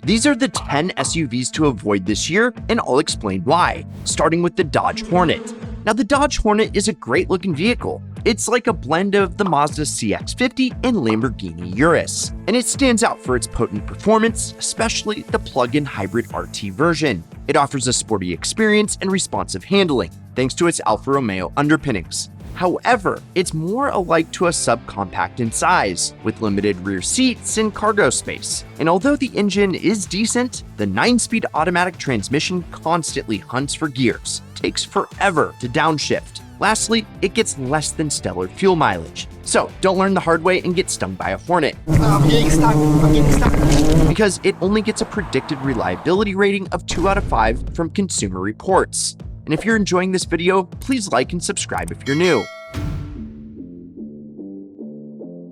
These are the 10 SUVs to avoid this year, and I'll explain why, starting with the Dodge Hornet. Now, the Dodge Hornet is a great-looking vehicle. It's like a blend of the Mazda CX-50 and Lamborghini Urus, and it stands out for its potent performance, especially the plug-in hybrid RT version. It offers a sporty experience and responsive handling, thanks to its Alfa Romeo underpinnings. However, it's more alike to a subcompact in size, with limited rear seats and cargo space. And although the engine is decent, the 9-speed automatic transmission constantly hunts for gears, takes forever to downshift. Lastly, it gets less than stellar fuel mileage. So don't learn the hard way and get stung by a Hornet. I'm getting stuck. Because it only gets a predicted reliability rating of 2 out of 5 from Consumer Reports. And if you're enjoying this video, please like and subscribe if you're new.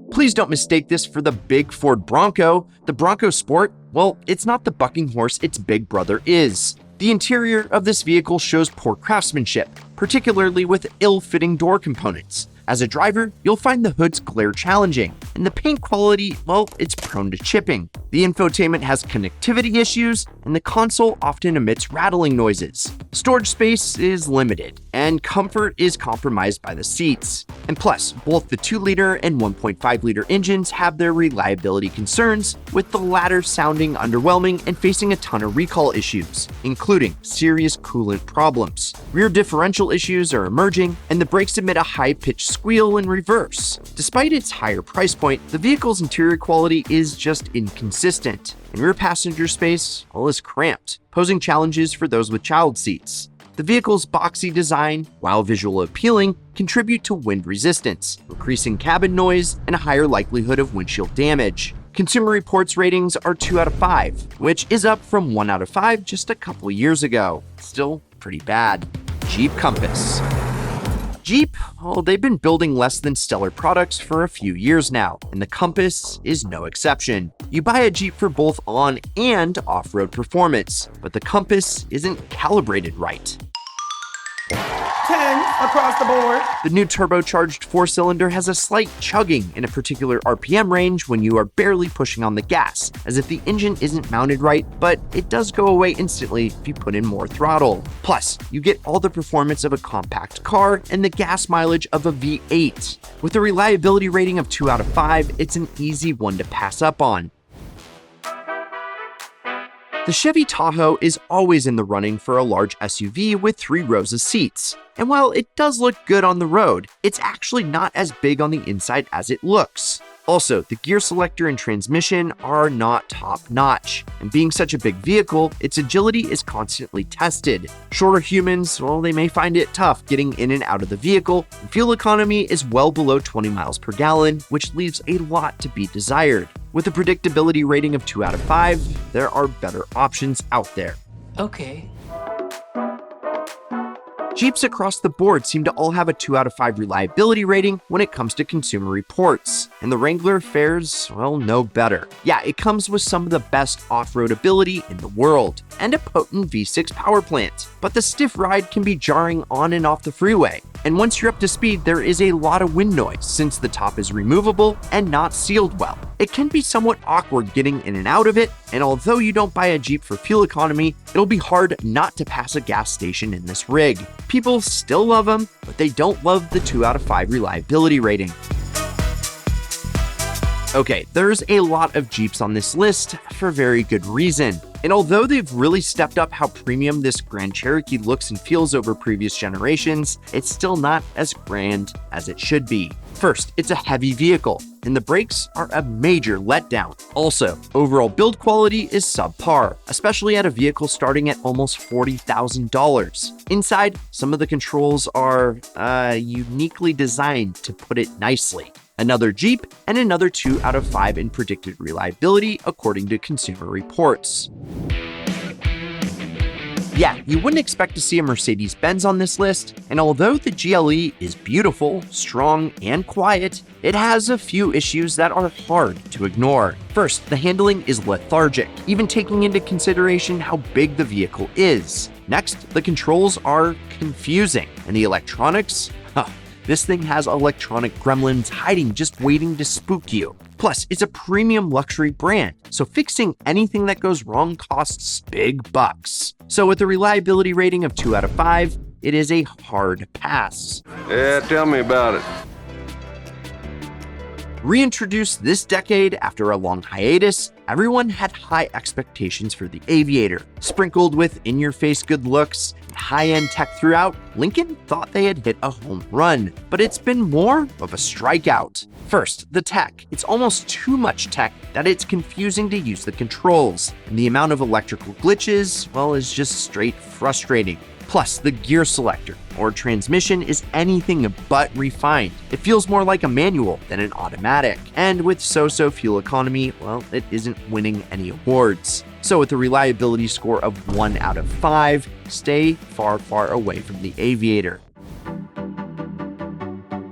Please don't mistake this for the big Ford Bronco. The Bronco Sport, well, it's not the bucking horse its big brother is. The interior of this vehicle shows poor craftsmanship, particularly with ill-fitting door components. As a driver, you'll find the hood's glare challenging, and the paint quality, well, it's prone to chipping. The infotainment has connectivity issues, and the console often emits rattling noises. Storage space is limited, and comfort is compromised by the seats. And plus, both the 2-liter and 1.5-liter engines have their reliability concerns, with the latter sounding underwhelming and facing a ton of recall issues, including serious coolant problems. Rear differential issues are emerging, and the brakes emit a high-pitched squeal in reverse. Despite its higher price point, the vehicle's interior quality is just inconsistent, and rear passenger space, well, is cramped, posing challenges for those with child seats. The vehicle's boxy design, while visual appealing, contribute to wind resistance, increasing cabin noise, and a higher likelihood of windshield damage. Consumer Reports ratings are 2 out of 5, which is up from 1 out of 5 just a couple years ago. Still pretty bad. Jeep Compass. Jeep, well, they've been building less than stellar products for a few years now, and the Compass is no exception. You buy a Jeep for both on and off-road performance, but the Compass isn't calibrated right. 10 across the board. The new turbocharged 4-cylinder has a slight chugging in a particular RPM range when you are barely pushing on the gas, as if the engine isn't mounted right, but it does go away instantly if you put in more throttle. Plus, you get all the performance of a compact car and the gas mileage of a V8. With a reliability rating of 2 out of 5, it's an easy one to pass up on. The Chevy Tahoe is always in the running for a large SUV with 3 rows of seats. And while it does look good on the road, it's actually not as big on the inside as it looks. Also, the gear selector and transmission are not top-notch, and being such a big vehicle, its agility is constantly tested. Shorter humans, well, they may find it tough getting in and out of the vehicle, and fuel economy is well below 20 miles per gallon, which leaves a lot to be desired. With a predictability rating of 2 out of 5, there are better options out there. Okay. Jeeps across the board seem to all have a 2 out of 5 reliability rating when it comes to Consumer Reports, and the Wrangler fares, well, no better. Yeah, it comes with some of the best off-road ability in the world, and a potent V6 power plant, but the stiff ride can be jarring on and off the freeway. And once you're up to speed, there is a lot of wind noise since the top is removable and not sealed well. It can be somewhat awkward getting in and out of it, and although you don't buy a Jeep for fuel economy, it'll be hard not to pass a gas station in this rig. People still love them, but they don't love the 2 out of 5 reliability rating. Okay, there's a lot of Jeeps on this list for very good reason. And although they've really stepped up how premium this Grand Cherokee looks and feels over previous generations, it's still not as grand as it should be. First, it's a heavy vehicle, and the brakes are a major letdown. Also, overall build quality is subpar, especially at a vehicle starting at almost $40,000. Inside, some of the controls are uniquely designed, to put it nicely. Another Jeep, and another 2 out of 5 in predicted reliability, according to Consumer Reports. Yeah, you wouldn't expect to see a Mercedes Benz on this list, and although the GLE is beautiful, strong, and quiet, it has a few issues that are hard to ignore. First, the handling is lethargic, even taking into consideration how big the vehicle is. Next, the controls are confusing, and the electronics, this thing has electronic gremlins hiding just waiting to spook you. Plus, it's a premium luxury brand, so fixing anything that goes wrong costs big bucks. So with a reliability rating of 2 out of 5, it is a hard pass. Yeah, tell me about it. Reintroduced this decade after a long hiatus, everyone had high expectations for the Aviator. Sprinkled with in-your-face good looks and high-end tech throughout, Lincoln thought they had hit a home run, but it's been more of a strikeout. First, the tech. It's almost too much tech that it's confusing to use the controls, and the amount of electrical glitches, well, is just straight frustrating. Plus, the gear selector, or transmission, is anything but refined. It feels more like a manual than an automatic. And with so-so fuel economy, well, it isn't winning any awards. So with a reliability score of 1 out of 5, stay far, far away from the Aviator.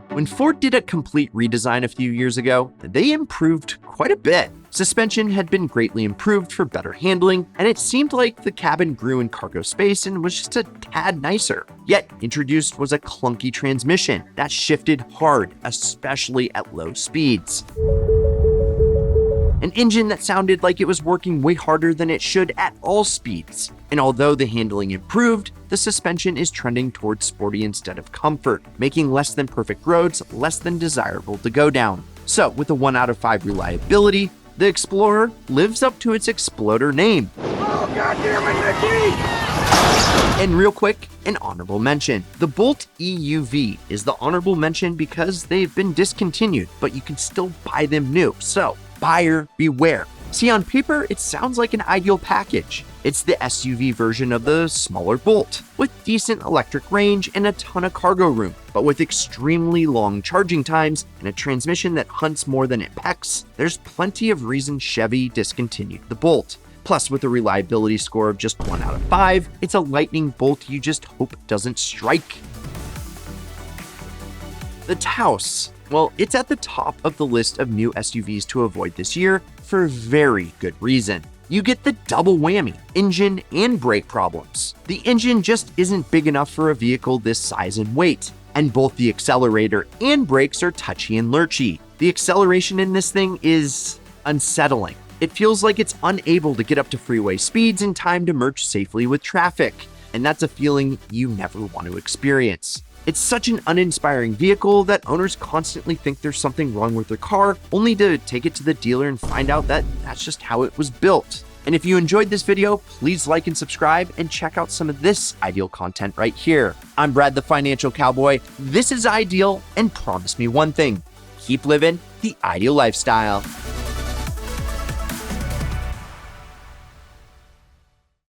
When Ford did a complete redesign a few years ago, they improved quite a bit. Suspension had been greatly improved for better handling, and it seemed like the cabin grew in cargo space and was just a tad nicer. Yet, introduced was a clunky transmission that shifted hard, especially at low speeds. An engine that sounded like it was working way harder than it should at all speeds. And although the handling improved, the suspension is trending towards sporty instead of comfort, making less than perfect roads less than desirable to go down. So, with a 1 out of 5 reliability, the Explorer lives up to its Exploder name. Oh, goddamn it, Nicky! And real quick, an honorable mention. The Bolt EUV is the honorable mention because they've been discontinued, but you can still buy them new. So, buyer beware. See, on paper, it sounds like an ideal package. It's the SUV version of the smaller Bolt, with decent electric range and a ton of cargo room, but with extremely long charging times and a transmission that hunts more than it pecks. There's plenty of reasons Chevy discontinued the Bolt. Plus, with a reliability score of just 1 out of 5, it's a lightning bolt you just hope doesn't strike. The Tahoe. Well, it's at the top of the list of new SUVs to avoid this year for very good reason. You get the double whammy, engine and brake problems. The engine just isn't big enough for a vehicle this size and weight, and both the accelerator and brakes are touchy and lurchy. The acceleration in this thing is unsettling. It feels like it's unable to get up to freeway speeds in time to merge safely with traffic, and that's a feeling you never want to experience. It's such an uninspiring vehicle that owners constantly think there's something wrong with their car, only to take it to the dealer and find out that that's just how it was built. And if you enjoyed this video, please like and subscribe and check out some of this Ideal content right here. I'm Brad the Financial Cowboy. This is Ideal, and promise me one thing: keep living the Ideal lifestyle.